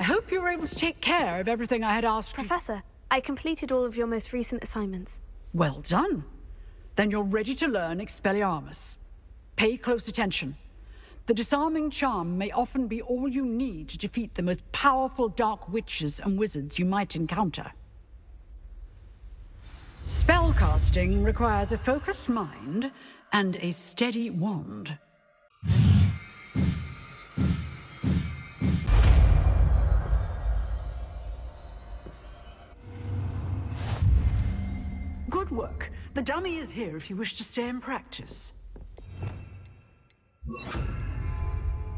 hope you were able to take care of everything I had asked you. Professor, I completed all of your most recent assignments. Well done. Then you're ready to learn Expelliarmus. Pay close attention. The disarming charm may often be all you need to defeat the most powerful dark witches and wizards you might encounter. Spellcasting requires a focused mind and a steady wand. Good work. The dummy is here if you wish to stay and practice.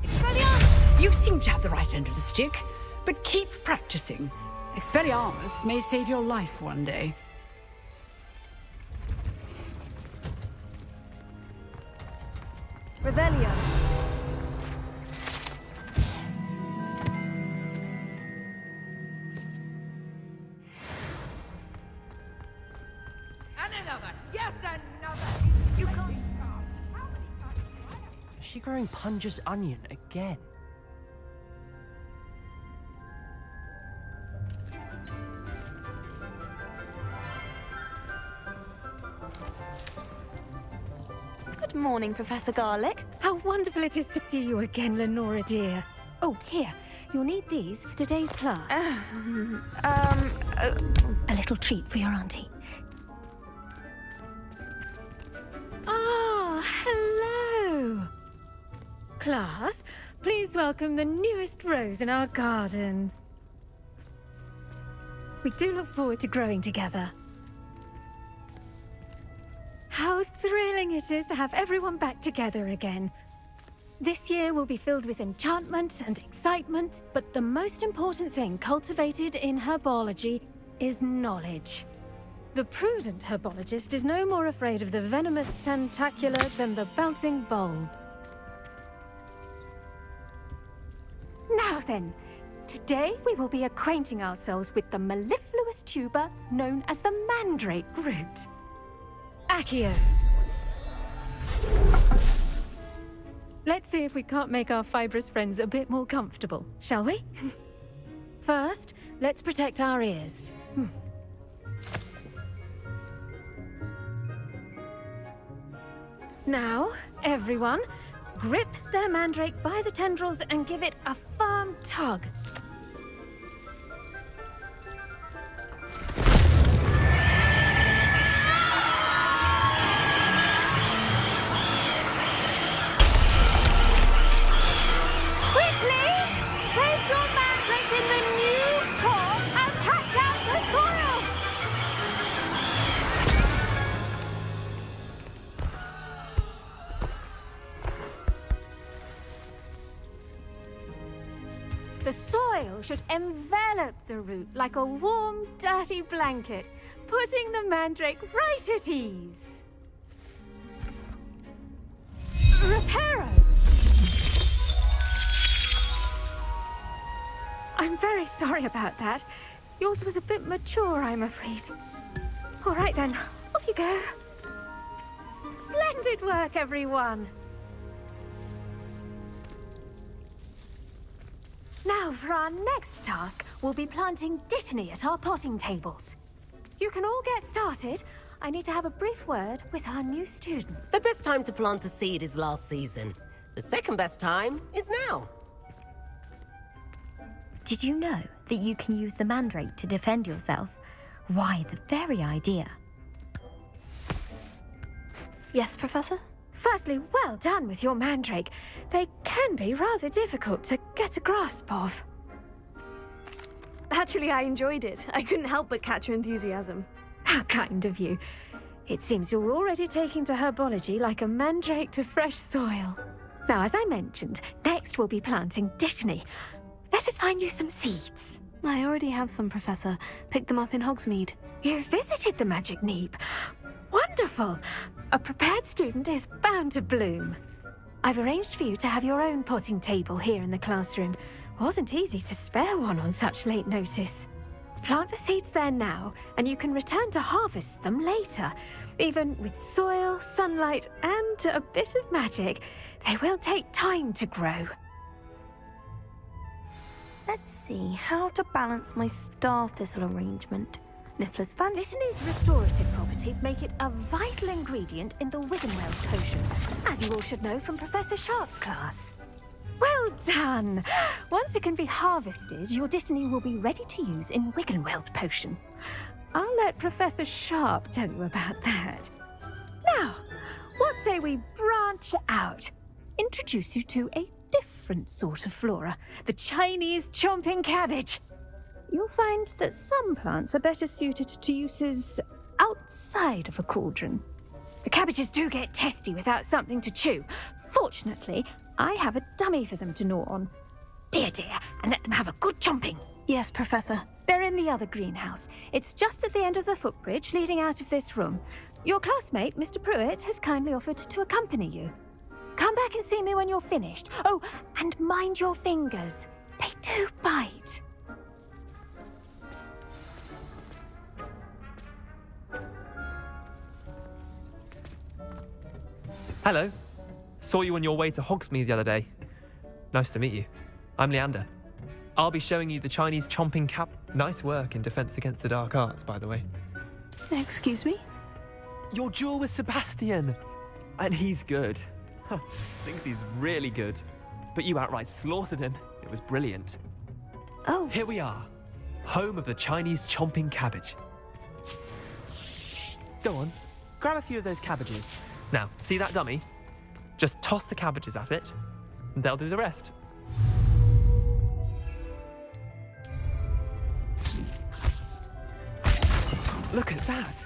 Expelliarmus! You seem to have the right end of the stick, but keep practicing. Expelliarmus may save your life one day. Revelio. And another! Yes, another! You can't... Is she growing Punja's onion again? Good morning, Professor Garlic. How wonderful it is to see you again, Lenora dear. Oh, here. You'll need these for today's class. A little treat for your auntie. Ah, hello. Class, please welcome the newest rose in our garden. We do look forward to growing together. How thrilling it is to have everyone back together again. This year will be filled with enchantment and excitement, but the most important thing cultivated in herbology is knowledge. The prudent herbologist is no more afraid of the venomous tentacular than the bouncing bulb. Now then, today we will be acquainting ourselves with the mellifluous tuber known as the mandrake root. Accio. Let's see if we can't make our fibrous friends a bit more comfortable, shall we? First, let's protect our ears. Now, everyone, grip their mandrake by the tendrils and give it a firm tug. The soil should envelop the root like a warm, dirty blanket, putting the mandrake right at ease. Reparo! I'm very sorry about that. Yours was a bit mature, I'm afraid. All right then, off you go. Splendid work, everyone. Now, for our next task, we'll be planting dittany at our potting tables. You can all get started. I need to have a brief word with our new students. The best time to plant a seed is last season. The second best time is now. Did you know that you can use the mandrake to defend yourself? Why, the very idea. Yes, Professor? Firstly, well done with your mandrake. They can be rather difficult to get a grasp of. Actually, I enjoyed it. I couldn't help but catch your enthusiasm. How kind of you. It seems you're already taking to herbology like a mandrake to fresh soil. Now, as I mentioned, next we'll be planting dittany. Let us find you some seeds. I already have some, Professor. Picked them up in Hogsmeade. You visited the Magic Neep. Wonderful! A prepared student is bound to bloom. I've arranged for you to have your own potting table here in the classroom. Wasn't easy to spare one on such late notice. Plant the seeds there now, and you can return to harvest them later. Even with soil, sunlight, and a bit of magic, they will take time to grow. Let's see how to balance my star thistle arrangement. Niffler's fan. Dittany's restorative properties make it a vital ingredient in the Wiggenweld potion, as you all should know from Professor Sharp's class. Well done! Once it can be harvested, your Dittany will be ready to use in Wiggenweld potion. I'll let Professor Sharp tell you about that. Now, what say we branch out? Introduce you to a different sort of flora, the Chinese chomping cabbage. You'll find that some plants are better suited to uses outside of a cauldron. The cabbages do get testy without something to chew. Fortunately, I have a dummy for them to gnaw on. Be a dear and let them have a good chomping. Yes, Professor. They're in the other greenhouse. It's just at the end of the footbridge leading out of this room. Your classmate, Mr. Pruitt, has kindly offered to accompany you. Come back and see me when you're finished. Oh, and mind your fingers. They do bite. Hello. Saw you on your way to Hogsmeade the other day. Nice to meet you. I'm Leander. I'll be showing you the Chinese chomping cap. Nice work in Defense Against the Dark Arts, by the way. Excuse me? Your duel with Sebastian. And he's good. Thinks he's really good. But you outright slaughtered him. It was brilliant. Oh. Here we are. Home of the Chinese chomping cabbage. Go on. Grab a few of those cabbages. Now, see that dummy? Just toss the cabbages at it, and they'll do the rest. Look at that!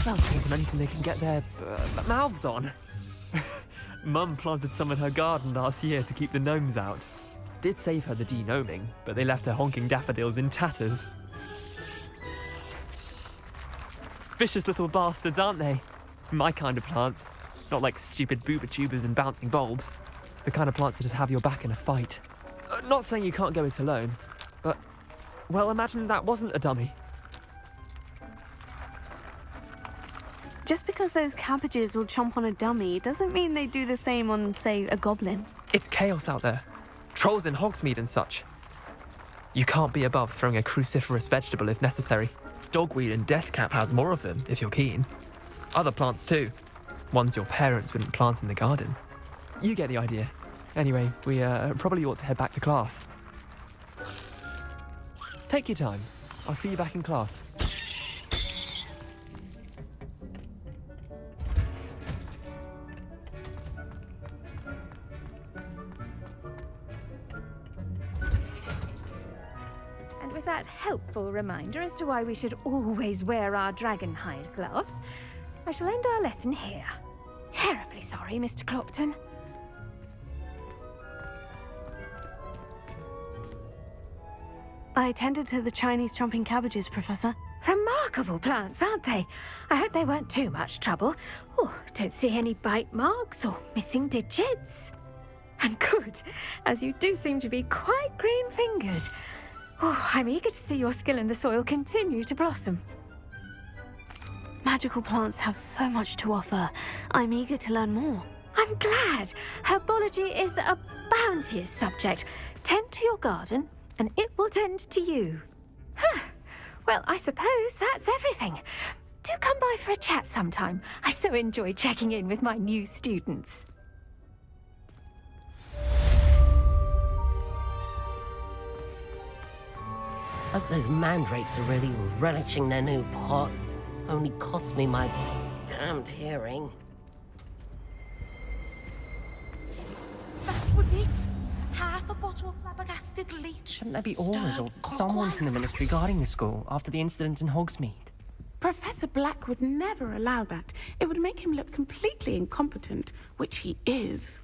They'll take on anything they can get their mouths on. Mum planted some in her garden last year to keep the gnomes out. Did save her the de-gnoming, but they left her honking daffodils in tatters. Vicious little bastards, aren't they? My kind of plants. Not like stupid booba tubers and bouncing bulbs. The kind of plants that just have your back in a fight. Not saying you can't go it alone, but, well, imagine that wasn't a dummy. Just because those cabbages will chomp on a dummy doesn't mean they do the same on, say, a goblin. It's chaos out there. Trolls in Hogsmeade and such. You can't be above throwing a cruciferous vegetable if necessary. Dogweed and deathcap has more of them, if you're keen. Other plants too. Ones your parents wouldn't plant in the garden. You get the idea. Anyway, we probably ought to head back to class. Take your time. I'll see you back in class. And with that helpful reminder as to why we should always wear our dragon hide gloves, I shall end our lesson here. Terribly sorry, Mr. Clopton. I tended to the Chinese chomping cabbages, Professor. Remarkable plants, aren't they? I hope they weren't too much trouble. Oh, don't see any bite marks or missing digits. And good, as you do seem to be quite green-fingered. Oh, I'm eager to see your skill in the soil continue to blossom. Magical plants have so much to offer. I'm eager to learn more. I'm glad. Herbology is a bounteous subject. Tend to your garden, and it will tend to you. Well, I suppose that's everything. Do come by for a chat sometime. I so enjoy checking in with my new students. Hope those mandrakes are really relishing their new pots. Only cost me my damned hearing. That was it. Half a bottle of flabbergasted leech. Shouldn't there be orders or someone from the ministry guarding the school after the incident in Hogsmeade? Professor Black would never allow that. It would make him look completely incompetent, which he is.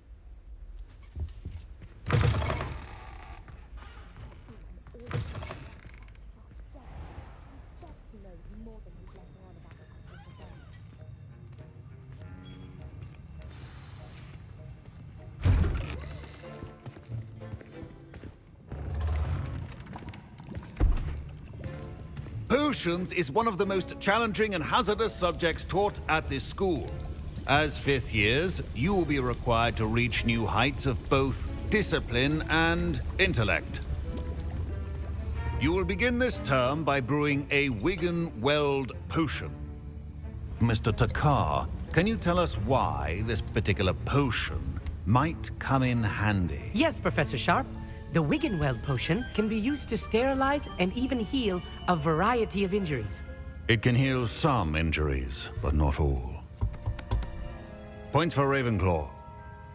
Potions is one of the most challenging and hazardous subjects taught at this school. As fifth years, you will be required to reach new heights of both discipline and intellect. You will begin this term by brewing a Wiggenweld potion. Mr. Takar, can you tell us why this particular potion might come in handy? Yes, Professor Sharp. The Wiggenweld potion can be used to sterilize and even heal a variety of injuries. It can heal some injuries, but not all. Points for Ravenclaw.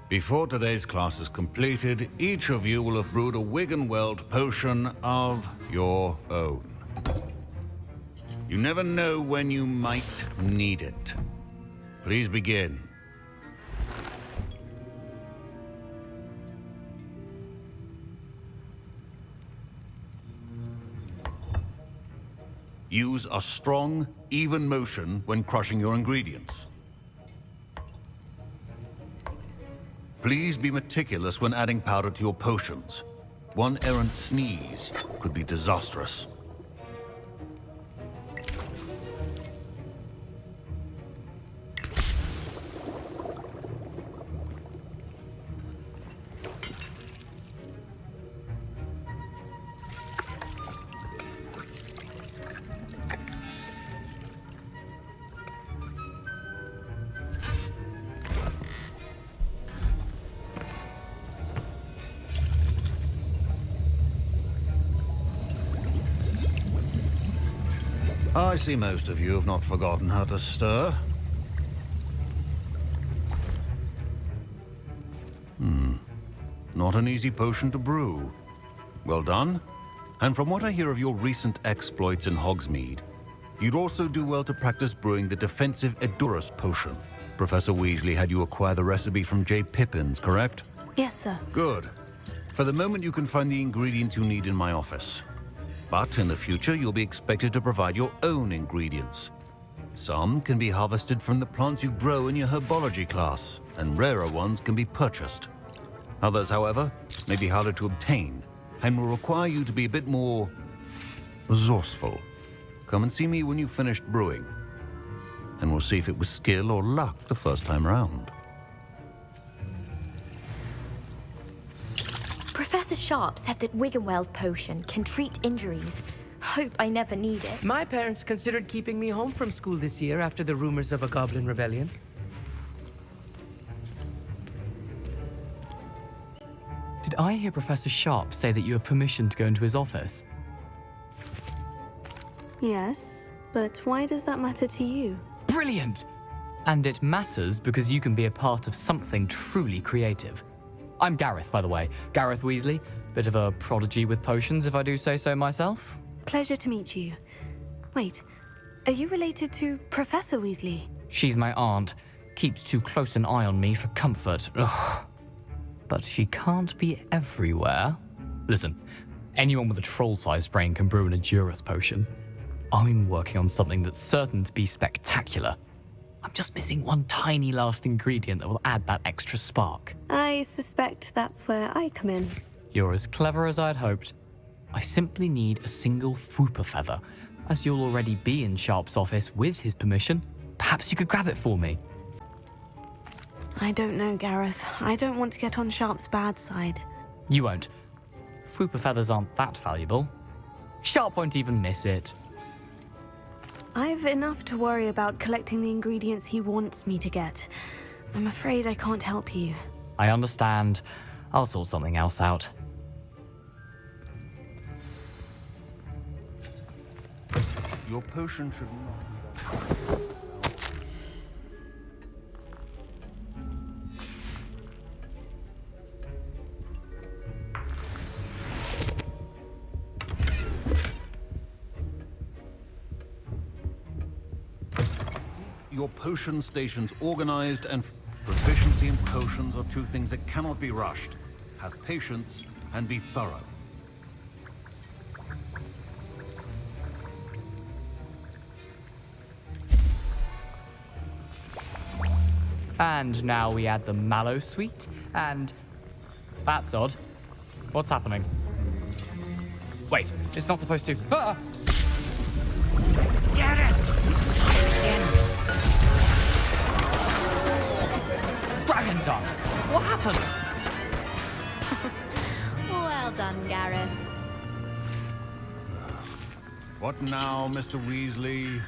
Before today's class is completed, each of you will have brewed a Wiggenweld potion of your own. You never know when you might need it. Please begin. Use a strong, even motion when crushing your ingredients. Please be meticulous when adding powder to your potions. One errant sneeze could be disastrous. I see most of you have not forgotten how to stir. Not an easy potion to brew. Well done. And from what I hear of your recent exploits in Hogsmeade, you'd also do well to practice brewing the defensive Edurus potion. Professor Weasley had you acquire the recipe from J. Pippins, correct? Yes, sir. Good. For the moment, you can find the ingredients you need in my office. But in the future, you'll be expected to provide your own ingredients. Some can be harvested from the plants you grow in your herbology class, and rarer ones can be purchased. Others, however, may be harder to obtain, and will require you to be a bit more resourceful. Come and see me when you've finished brewing, and we'll see if it was skill or luck the first time round. Professor Sharp said that Wiggenweld potion can treat injuries. Hope I never need it. My parents considered keeping me home from school this year after the rumors of a goblin rebellion. Did I hear Professor Sharp say that you have permission to go into his office? Yes, but why does that matter to you? Brilliant! And it matters because you can be a part of something truly creative. I'm Gareth, by the way. Gareth Weasley. Bit of a prodigy with potions, if I do say so myself. Pleasure to meet you. Wait, are you related to Professor Weasley? She's my aunt. Keeps too close an eye on me for comfort. Ugh. But she can't be everywhere. Listen, anyone with a troll-sized brain can brew an Edurus potion. I'm working on something that's certain to be spectacular. I'm just missing one tiny last ingredient that will add that extra spark. I suspect that's where I come in. You're as clever as I'd hoped. I simply need a single Fwooper feather. As you'll already be in Sharp's office with his permission, perhaps you could grab it for me. I don't know, Gareth. I don't want to get on Sharp's bad side. You won't. Fwooper feathers aren't that valuable. Sharp won't even miss it. I've enough to worry about collecting the ingredients he wants me to get. I'm afraid I can't help you. I understand. I'll sort something else out. Your potion should not... Your potion station's organized, and proficiency in potions are two things that cannot be rushed. Have patience and be thorough. And now we add the mallow sweet, and... That's odd. What's happening? Wait, it's not supposed to... Ah! Get it! Dragon tongue! What happened? Well done, Gareth. What now, Mr. Weasley?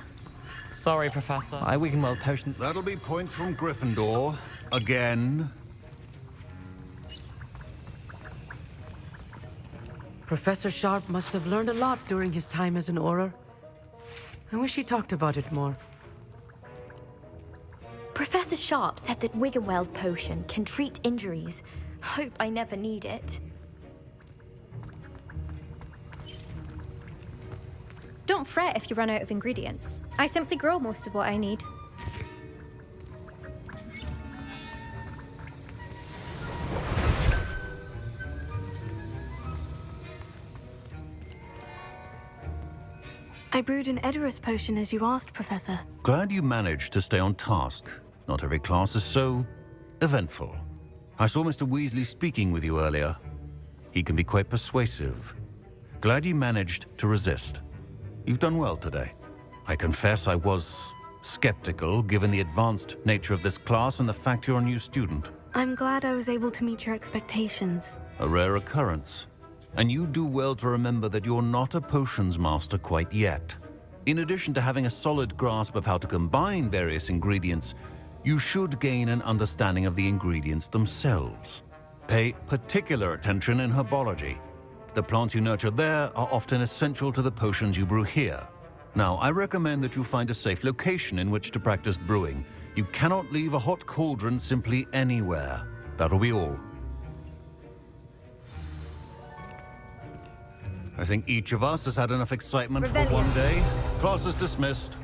Sorry, Professor. My Wiggenweld potions. That'll be points from Gryffindor. Again. Professor Sharp must have learned a lot during his time as an Auror. I wish he talked about it more. Professor Sharp said that Wiggenweld potion can treat injuries. Hope I never need it. Don't fret if you run out of ingredients. I simply grow most of what I need. I brewed an Edurus potion as you asked, Professor. Glad you managed to stay on task. Not every class is so eventful. I saw Mr. Weasley speaking with you earlier. He can be quite persuasive. Glad you managed to resist. You've done well today. I confess I was skeptical, given the advanced nature of this class and the fact you're a new student. I'm glad I was able to meet your expectations. A rare occurrence. And you do well to remember that you're not a potions master quite yet. In addition to having a solid grasp of how to combine various ingredients, you should gain an understanding of the ingredients themselves. Pay particular attention in herbology. The plants you nurture there are often essential to the potions you brew here. Now, I recommend that you find a safe location in which to practice brewing. You cannot leave a hot cauldron simply anywhere. That'll be all. I think each of us has had enough excitement for one day. Class is dismissed.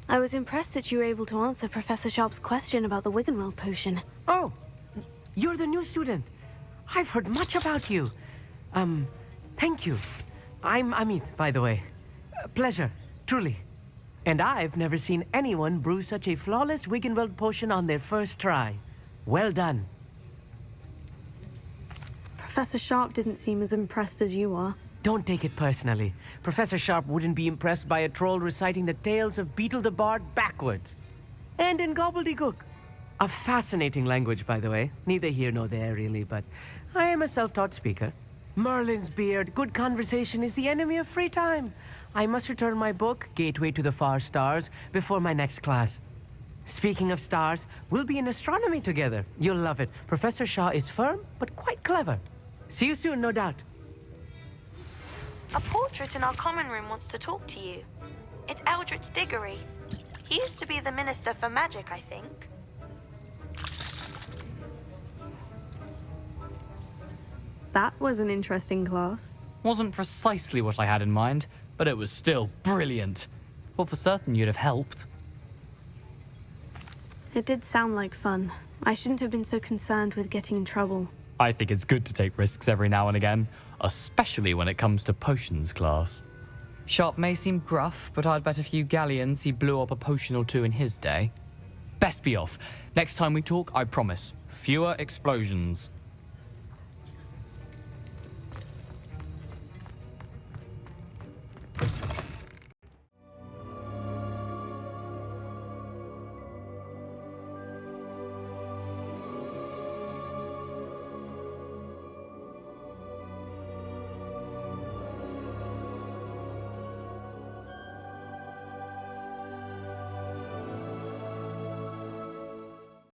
I was impressed that you were able to answer Professor Sharp's question about the Wiggenweld potion. Oh, you're the new student. I've heard much about you. Thank you. I'm Amit, by the way. Pleasure, truly. And I've never seen anyone brew such a flawless Wiggenweld potion on their first try. Well done. Professor Sharp didn't seem as impressed as you are. Don't take it personally. Professor Sharp wouldn't be impressed by a troll reciting the tales of Beetle the Bard backwards. And in gobbledygook. A fascinating language, by the way. Neither here nor there, really, but I am a self-taught speaker. Merlin's beard, good conversation is the enemy of free time. I must return my book, Gateway to the Far Stars, before my next class. Speaking of stars, we'll be in astronomy together. You'll love it. Professor Shaw is firm, but quite clever. See you soon, no doubt. A portrait in our common room wants to talk to you. It's Eldritch Diggory. He used to be the Minister for Magic, I think. That was an interesting class. Wasn't precisely what I had in mind, but it was still brilliant. Thought for certain you'd have helped. It did sound like fun. I shouldn't have been so concerned with getting in trouble. I think it's good to take risks every now and again, especially when it comes to potions class. Sharp may seem gruff, but I'd bet a few galleons he blew up a potion or two in his day. Best be off. Next time we talk, I promise, fewer explosions.